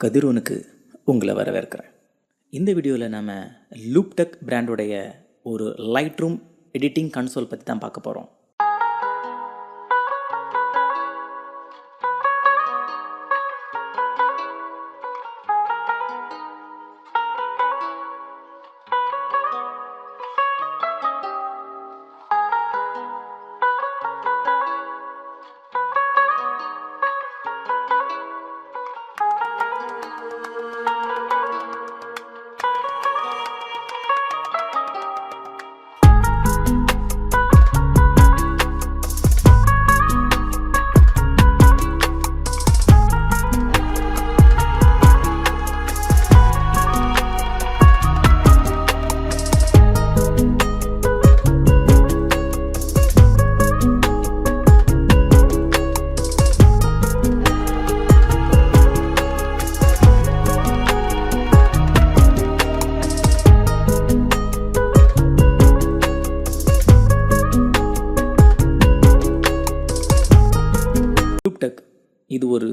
கதிரோனுக்கு உங்களை வரவேற்கிறேன். இந்த வீடியோவில் நம்ம loupedeck பிராண்டுடைய ஒரு லைட் ரூம் எடிட்டிங் கன்சோல் பற்றி தான் பார்க்க போகிறோம். loupedeck இது ஒரு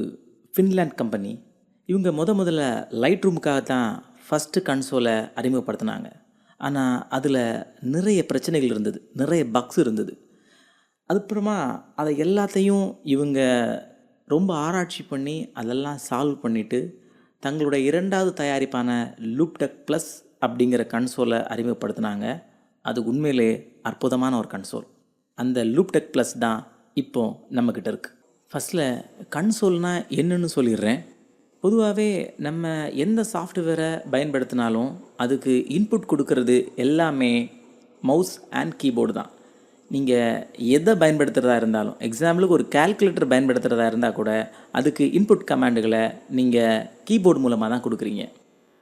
ஃபின்லாண்ட் கம்பெனி. இவங்க முதல்ல லைட் ரூமுக்காக தான் ஃபஸ்ட்டு கன்சோலை அறிமுகப்படுத்தினாங்க. ஆனால் அதில் நிறைய பிரச்சனைகள் இருந்தது, நிறைய பக்ஸ் இருந்தது. அதுக்கப்புறமா அதை எல்லாத்தையும் இவங்க ரொம்ப ஆராய்ச்சி பண்ணி அதெல்லாம் சால்வ் பண்ணிவிட்டு தங்களுடைய இரண்டாவது தயாரிப்பான loupedeck ப்ளஸ் அப்படிங்கிற கன்சோலை அறிமுகப்படுத்தினாங்க. அது உண்மையிலே அற்புதமான ஒரு கன்சோல். அந்த loupedeck ப்ளஸ் தான் இப்போ நம்மக்கிட்ட இருக்குது. ஃபஸ்ட்டில் கன்சோல்னால் என்னன்னு சொல்லிடுறேன். பொதுவாகவே நம்ம எந்த சாஃப்ட்வேரை பயன்படுத்தினாலும் அதுக்கு இன்புட் கொடுக்கறது எல்லாமே மவுஸ் அண்ட் கீபோர்டு தான். நீங்கள் எதை பயன்படுத்துகிறதா இருந்தாலும், எக்ஸாம்பிளுக்கு ஒரு கால்குலேட்டர் பயன்படுத்துகிறதா இருந்தால் கூட அதுக்கு இன்புட் கமாண்டுகளை நீங்கள் கீபோர்டு மூலமாக தான் கொடுக்குறீங்க.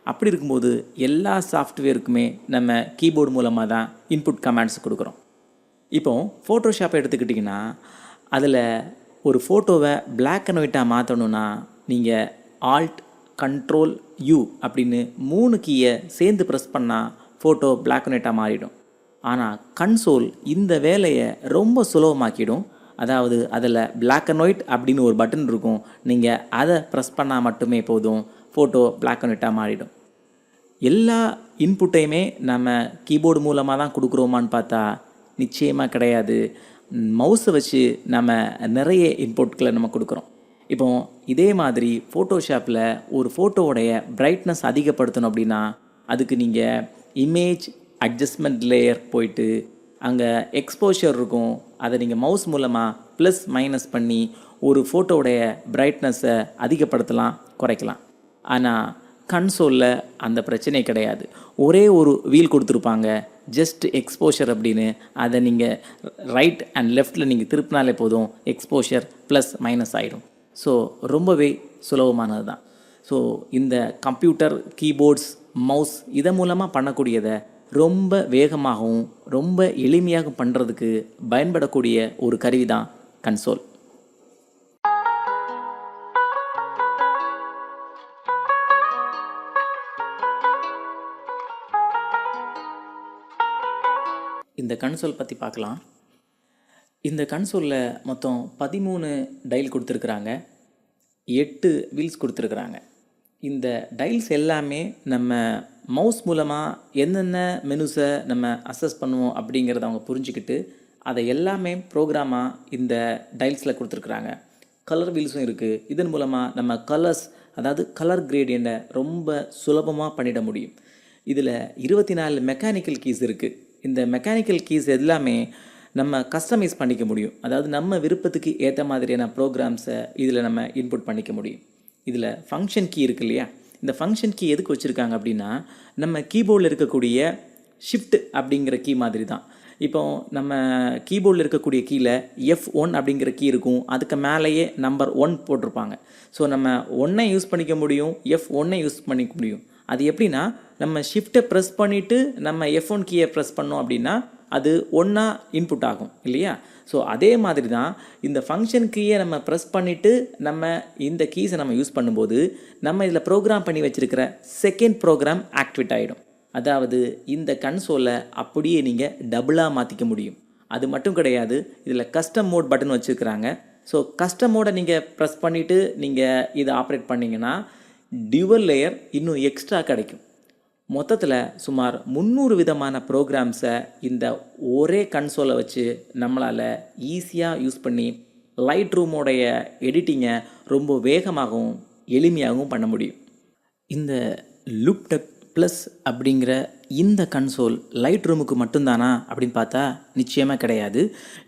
அப்படி இருக்கும்போது எல்லா சாஃப்ட்வேருக்குமே நம்ம கீபோர்டு மூலமாக தான் இன்புட் கமாண்ட்ஸ் கொடுக்குறோம். இப்போது ஃபோட்டோஷாப்பை எடுத்துக்கிட்டிங்கன்னா அதில் ஒரு ஃபோட்டோவை பிளாக் அண்ட் ஒயிட்டாக மாற்றணுன்னா நீங்கள் ஆல்ட் கண்ட்ரோல் யூ அப்படின்னு 3 கீயை சேர்ந்து ப்ரெஸ் பண்ணால் ஃபோட்டோ பிளாக் அண்ட் ஒயிட்டாக மாறிடும். ஆனால் கன்சோல் இந்த வேலையை ரொம்ப சுலபமாக்கிடும். அதாவது அதில் பிளாக் அண்ட் ஒயிட் அப்படின்னு ஒரு பட்டன் இருக்கும், நீங்கள் அதை ப்ரெஸ் பண்ணால் மட்டுமே போதும், ஃபோட்டோ பிளாக் அண்ட் ஒயிட்டாக மாறிடும். எல்லா இன்புட்டையுமே நம்ம கீபோர்டு மூலமாக தான் கொடுக்குறோமான்னு பார்த்தா நிச்சயமாக கிடையாது. மவுஸை வச்சு நம்ம நிறைய இன்புட்களை நம்ம கொடுக்குறோம். இப்போ இதே மாதிரி ஃபோட்டோஷாப்பில் ஒரு ஃபோட்டோவுடைய பிரைட்னஸ் அதிகப்படுத்தணும் அப்படின்னா அதுக்கு நீங்கள் இமேஜ் அட்ஜஸ்ட்மெண்ட் லேயர் போயிட்டு அங்கே எக்ஸ்போஷர் இருக்கும், அதை நீங்கள் மவுஸ் மூலமாக ப்ளஸ் மைனஸ் பண்ணி ஒரு ஃபோட்டோவுடைய பிரைட்னஸை அதிகப்படுத்தலாம், குறைக்கலாம். ஆனால் கன்சோலில் அந்த பிரச்சனை கிடையாது. ஒரே ஒரு வீல் கொடுத்துருப்பாங்க, ஜஸ்ட் எக்ஸ்போஷர் அப்படின்னு. அதை நீங்கள் ரைட் அண்ட் லெஃப்டில் நீங்கள் திருப்பினாலே போதும், எக்ஸ்போஷர் ப்ளஸ் மைனஸ் ஆகிடும். ஸோ ரொம்பவே சுலபமானது தான். ஸோ இந்த கம்ப்யூட்டர், கீபோர்ட்ஸ், மவுஸ் இதன் மூலமாக பண்ணக்கூடியதை ரொம்ப வேகமாகவும் ரொம்ப எளிமையாக பண்ணுறதுக்கு பயன்படக்கூடிய ஒரு கருவி தான் கன்சோல். இந்த கன்சோல் பற்றி பார்க்கலாம். இந்த கன்சோலில் மொத்தம் 13 டைல் கொடுத்துருக்குறாங்க, 8 வீல்ஸ் கொடுத்துருக்குறாங்க. இந்த டைல்ஸ் எல்லாமே நம்ம மவுஸ் மூலமாக என்னென்ன மெனுஸை நம்ம அக்சஸ் பண்ணுவோம் அப்படிங்கிறத அவங்க புரிஞ்சுக்கிட்டு அதை எல்லாமே ப்ரோக்ராமாக இந்த டைல்ஸில் கொடுத்துருக்குறாங்க. கலர் வீல்ஸும் இருக்குது. இதன் மூலமாக நம்ம கலர்ஸ், அதாவது கலர் கிரேடியண்ட்டை ரொம்ப சுலபமாக பண்ணிட முடியும். இதில் 24 மெக்கானிக்கல் கீஸ் இருக்குது. இந்த மெக்கானிக்கல் கீஸ் எல்லாமே நம்ம கஸ்டமைஸ் பண்ணிக்க முடியும். அதாவது நம்ம விருப்பத்துக்கு ஏற்ற மாதிரியான ப்ரோக்ராம்ஸை இதில் நம்ம இன்புட் பண்ணிக்க முடியும். இதில் ஃபங்க்ஷன் கீ இருக்குது இல்லையா, இந்த ஃபங்க்ஷன் கீ எதுக்கு வச்சுருக்காங்க அப்படின்னா நம்ம கீபோர்டில் இருக்கக்கூடிய ஷிஃப்ட் அப்படிங்கிற கீ மாதிரி தான். இப்போ நம்ம கீபோர்டில் இருக்கக்கூடிய கீழே F1 அப்படிங்கிற கீ இருக்கும், அதுக்கு மேலேயே நம்பர் 1 போட்டிருப்பாங்க. ஸோ நம்ம 1ஐ யூஸ் பண்ணிக்க முடியும், F1ஐ யூஸ் பண்ணிக்க முடியும். அது எப்படின்னா நம்ம ஷிஃப்ட்டை ப்ரெஸ் பண்ணிவிட்டு நம்ம F1 கீயை ப்ரெஸ் பண்ணோம் அப்படின்னா அது ஒன்றா இன்புட் ஆகும் இல்லையா. ஸோ அதே மாதிரி தான் இந்த ஃபங்க்ஷன் கீயை நம்ம ப்ரெஸ் பண்ணிவிட்டு நம்ம இந்த கீஸை நம்ம யூஸ் பண்ணும்போது நம்ம இதில் ப்ரோக்ராம் பண்ணி வச்சுருக்கிற செகண்ட் ப்ரோக்ராம் ஆக்டிவேட் ஆகிடும். அதாவது இந்த கன்சோலை அப்படியே நீங்கள் டபுளாக மாற்றிக்க முடியும். அது மட்டும் கிடையாது, இதில் கஸ்டம் மோட் பட்டன் வச்சுருக்கிறாங்க. ஸோ கஸ்டம் மோடை நீங்கள் ப்ரெஸ் பண்ணிவிட்டு நீங்கள் இதை ஆப்ரேட் பண்ணிங்கன்னா டியூவல் லேயர் இன்னும் எக்ஸ்ட்ரா கிடைக்கும். மொத்தத்தில் சுமார் 300 விதமான ப்ரோக்ராம்ஸை இந்த ஒரே கன்சோலை வச்சு நம்மளால் ஈஸியாக யூஸ் பண்ணி லைட் ரூமோடைய எடிட்டிங்கை ரொம்ப வேகமாகவும் எளிமையாகவும் பண்ண முடியும். இந்த loupedeck ப்ளஸ் அப்படிங்கிற இந்த கன்சோல் லைட் ரூமுக்கு மட்டும்தானா அப்படின்னு பார்த்தா நிச்சயமாக கிடையாது.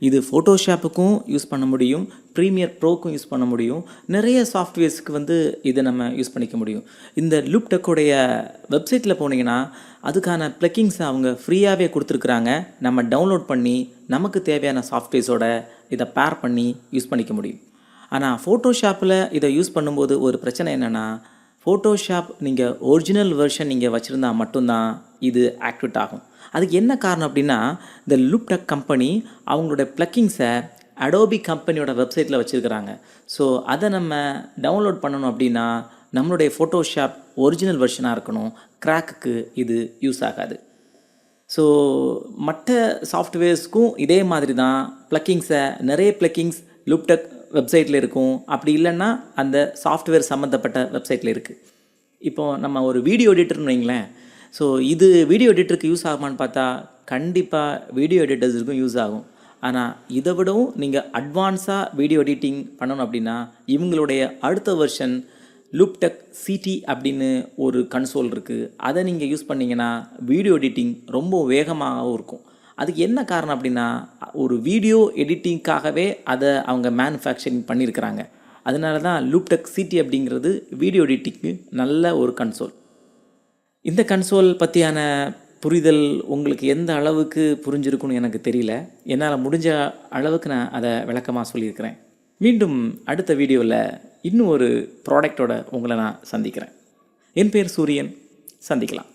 இது ஃபோட்டோஷாப்புக்கும் யூஸ் பண்ண முடியும், ப்ரீமியர் ப்ரோக்கும் யூஸ் பண்ண முடியும், நிறைய சாஃப்ட்வேர்ஸ்க்கு இதை நம்ம யூஸ் பண்ணிக்க முடியும். இந்த loupedeck-உடைய வெப்சைட்டில் போனீங்கன்னா அதுக்கான ப்ளக்கிங்ஸை அவங்க ஃப்ரீயாகவே கொடுத்துருக்குறாங்க. நம்ம டவுன்லோட் பண்ணி நமக்கு தேவையான சாஃப்ட்வேர்ஸோட இதை பேர் பண்ணி யூஸ் பண்ணிக்க முடியும். ஆனால் ஃபோட்டோஷாப்பில் இதை யூஸ் பண்ணும்போது ஒரு பிரச்சனை என்னென்னா, ஃபோட்டோஷாப் நீங்கள் ஒரிஜினல் வெர்ஷன் நீங்கள் வச்சுருந்தா மட்டும்தான் இது ஆக்டிவேட் ஆகும். அதுக்கு என்ன காரணம் அப்படின்னா, இந்த loupedeck கம்பெனி அவங்களோட ப்ளக்கிங்ஸை அடோபி கம்பெனியோட வெப்சைட்டில் வச்சுருக்கிறாங்க. ஸோ அதை நம்ம டவுன்லோட் பண்ணணும் அப்படின்னா நம்மளுடைய ஃபோட்டோஷாப் ஒரிஜினல் வெர்ஷனாக இருக்கணும். கிராக்குக்கு இது யூஸ் ஆகாது. ஸோ மற்ற சாஃப்ட்வேர்ஸ்க்கும் இதே மாதிரி தான் ப்ளக்கிங்ஸை, நிறைய ப்ளக்கிங்ஸ் loupedeck வெப்சைட்டில் இருக்கும். அப்படி இல்லைன்னா அந்த சாஃப்ட்வேர் சம்மந்தப்பட்ட வெப்சைட்டில் இருக்குது. இப்போது நம்ம ஒரு வீடியோ எடிட்டர்னு வைங்களேன். ஸோ இது வீடியோ எடிட்டருக்கு யூஸ் ஆகுமான்னு பார்த்தா கண்டிப்பாக வீடியோ எடிட்டர்ஸுக்கும் யூஸ் ஆகும். ஆனால் இதை விடவும் நீங்கள் அட்வான்ஸாக வீடியோ எடிட்டிங் பண்ணணும் அப்படின்னா இவங்களுடைய அடுத்த வெர்ஷன் loupedeck சிடி அப்படின்னு ஒரு கன்சோல் இருக்குது. அதை நீங்கள் யூஸ் பண்ணிங்கன்னா வீடியோ எடிட்டிங் ரொம்ப வேகமாகவும் இருக்கும். அதுக்கு என்ன காரணம் அப்படின்னா, ஒரு வீடியோ எடிட்டிங்காகவே அதை அவங்க மேனுஃபேக்சரிங் பண்ணியிருக்கிறாங்க. அதனால தான் loupedeck சிடி அப்படிங்கிறது வீடியோ எடிட்டிங்க்கு நல்ல ஒரு கன்சோல். இந்த கன்சோல் பற்றியான புரிதல் உங்களுக்கு எந்த அளவுக்கு புரிஞ்சிருக்குன்னு எனக்கு தெரியல. என்னால் முடிஞ்ச அளவுக்கு நான் அதை விளக்கமாக சொல்லியிருக்கிறேன். மீண்டும் அடுத்த வீடியோவில் இன்னும் ஒரு ப்ராடக்டோட உங்களை நான் சந்திக்கிறேன். என் பேர் சூரியன். சந்திக்கலாம்.